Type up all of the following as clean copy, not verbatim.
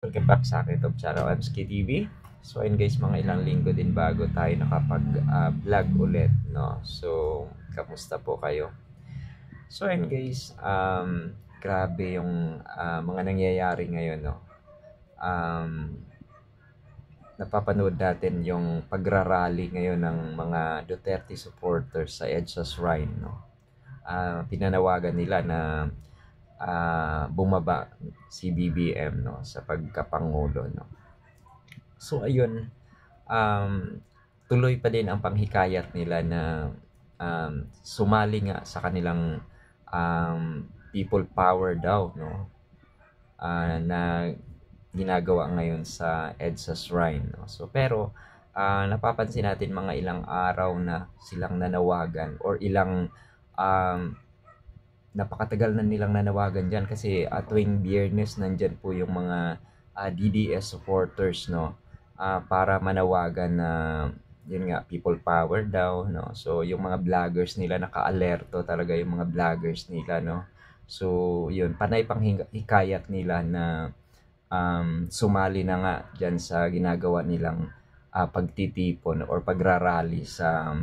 Welcome back sa akin YouTube channel, MSK TV. So ayun guys, mga ilang linggo din bago tayo nakapag-vlog ulit, no? So, kamusta po kayo? So ayun guys, grabe yung mga nangyayari ngayon, no? Napapanood natin yung pagrarally ngayon ng mga Duterte supporters sa EDSA Shrine, no? Pinanawagan nila na bumaba si BBM, no, sa pagkapangulo, no. So ayun, tuloy pa din ang panghikayat nila na sumali nga sa kanilang people power daw, no, na ginagawa ngayon sa EDSA Shrine, no. So pero napapansin natin mga ilang araw na silang nanawagan or ilang napakatagal na nilang nanawagan dyan kasi tuwing Biyernes nandyan po yung mga DDS supporters, no, para manawagan na yun nga, people power daw, no. So yung mga vloggers nila, naka-alerto talaga yung mga vloggers nila, no. So yun, panay pang hikayat nila na sumali na nga dyan sa ginagawa nilang pagtitipon or pagrarally sa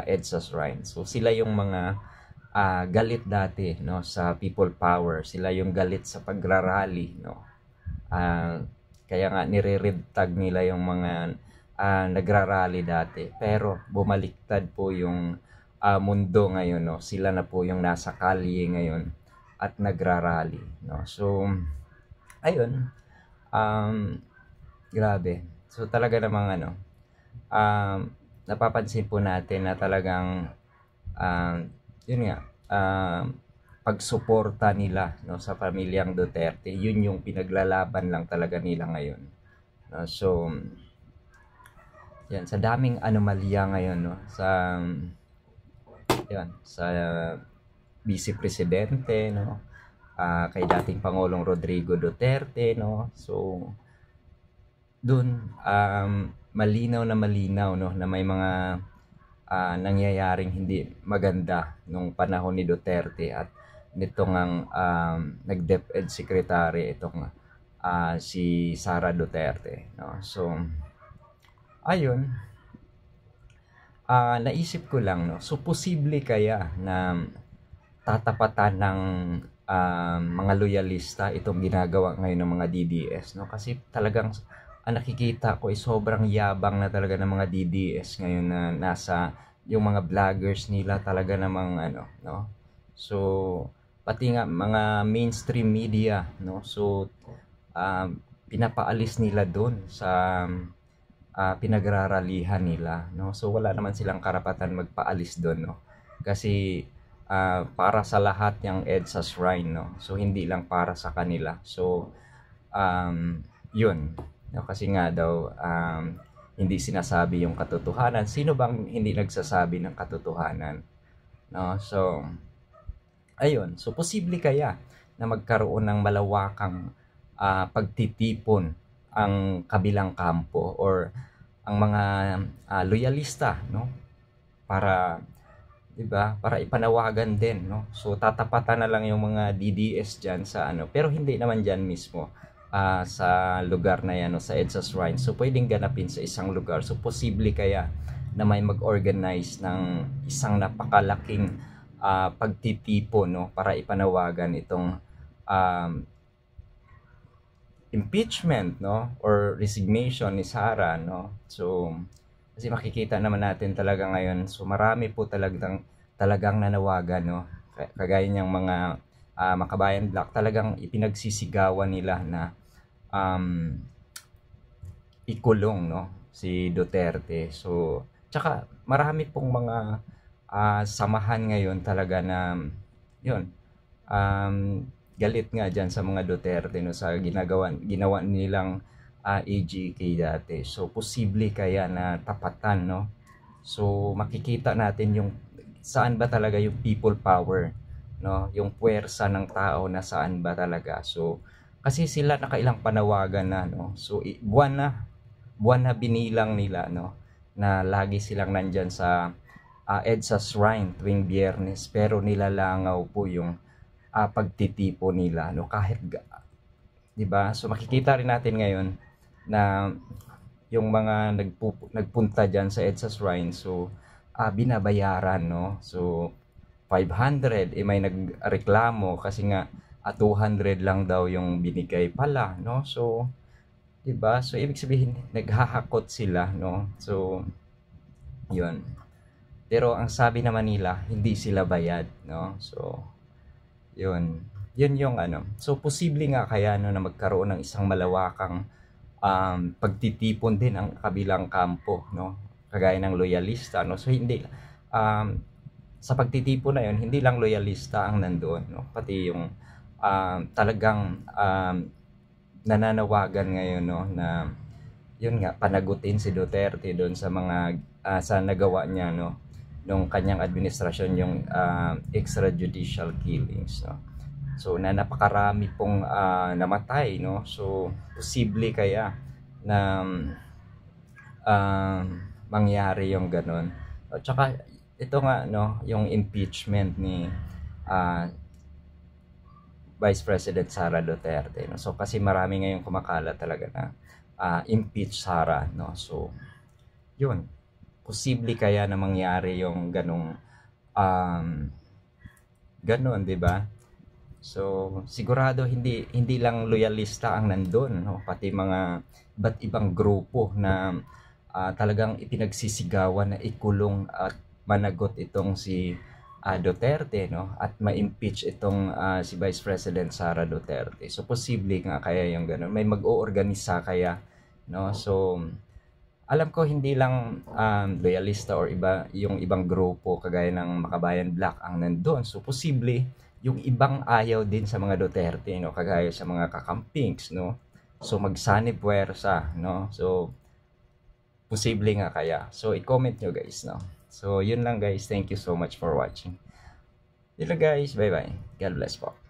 EDSA Shrine. So sila yung mga galit dati, no, sa people power. Sila yung galit sa pagrarally, no. Kaya nga nire-red tag nila yung mga nagrarally dati. Pero bumaliktad po yung mundo ngayon, no. Sila na po yung nasa kalye ngayon at nagrarally, no. So ayun, grabe. So talaga namang napapansin po natin na talagang yun nga, pagsuporta nila, no, sa pamilyang Duterte, yun yung pinaglalaban lang talaga nila ngayon, no? So yan, sa daming anomalya ngayon, no, sa vice presidente, no, kay dating Pangulong Rodrigo Duterte, no. So dun malinaw, no, na may mga nangyayaring hindi maganda nung panahon ni Duterte at nitong nag-DepEd Secretary itong si Sara Duterte, no. So ayun, naisip ko lang, no, so posible kaya na tatapatan ng mga loyalista itong ginagawa ngayon ng mga DDS, no, kasi talagang nakikita ko ay sobrang yabang na talaga ng mga DDS ngayon na nasa yung mga vloggers nila talaga namang no. So pati nga mga mainstream media, no, so pinapaalis nila doon sa pinagraralihan nila, no. So wala naman silang karapatan magpaalis doon, no, kasi para sa lahat yung EDSA Shrine, no. So hindi lang para sa kanila. So yun, no, kasi nga daw hindi sinasabi yung katotohanan. Sino bang hindi nagsasabi ng katotohanan, no? So ayun, so posible kaya na magkaroon ng malawakang pagtitipon ang kabilang kampo or ang mga loyalista, no, para, 'di ba, para ipanawagan din, no. So tatapatan na lang yung mga DDS diyan sa pero hindi naman diyan mismo sa lugar na yan, no, sa EDSA Shrine. So pwedeng ganapin sa isang lugar. So posible kaya na may mag-organize ng isang napakalaking pagtitipon, no, para ipanawagan itong impeachment, no, or resignation ni Sara, no. So kasi makikita naman natin talaga ngayon, so marami po talagang nanawagan, no, kagaya niyang mga Makabayan Black, talagang ipinagsisigawan nila na ikulong, no, si Duterte. So tsaka marami pong mga samahan ngayon talaga na yun, galit nga dyan sa mga Duterte, no, sa ginawa nilang AGK dati. So posible kaya na tapatan, no. So makikita natin yung saan ba talaga yung people power, no, yung puwersa ng tao na saan ba talaga. So kasi sila nakailang panawagan na, no. So buwan na binilang nila, no, na lagi silang nandyan sa EDSA Shrine tuwing Biyernes, pero nilalangaw po yung pagtitipo nila, no, kahit 'di ba? So makikita rin natin ngayon na yung mga nagpunta diyan sa EDSA Shrine, so binabayaran, no? So 500, may nagreklamo kasi nga 200 lang daw yung binigay pala, no? So 'di ba? So ibig sabihin naghahakot sila, no? So 'yun. Pero ang sabi naman nila, hindi sila bayad, no? So 'yun. 'Yun yung ano. So posible nga kaya no na magkaroon ng isang malawakang pagtitipon din ang kabilang kampo, no? Kagaya ng loyalista, no? So hindi sa pagtitipon na 'yon, hindi lang loyalista ang nandoon, no? Pati yung talagang nananawagan ngayon, no, na yun nga panagutin si Duterte doon sa mga sa nagawa niya, no, nung kanyang administrasyon, yung extrajudicial killings, no. So na napakarami pong namatay, no. So posible kaya na mangyari yung ganun. At saka ito nga, no, yung impeachment ni Vice President Sara Duterte, no. So kasi marami ngayong kumakalat talaga na impeach Sara, no. So yun, posible kaya na mangyari yung ganun, 'di ba? So sigurado hindi lang loyalista ang nandun, no, pati mga iba't ibang grupo na talagang ipinagsisigawan na ikulong at managot itong si Duterte, no, at ma-impeach itong si Vice President Sara Duterte. So posible nga kaya yung ganun, may mag-oorganisa kaya, no. So alam ko hindi lang loyalista or yung ibang grupo kagaya ng Makabayan Black ang nandoon. So posible yung ibang ayaw din sa mga Duterte, no, kagaya sa mga kakampings, no. So magsanib puwersa, no. So posible nga kaya. So i-comment nyo guys, no. So yun lang guys, thank you so much for watching. Yun lang guys, bye bye, God bless po.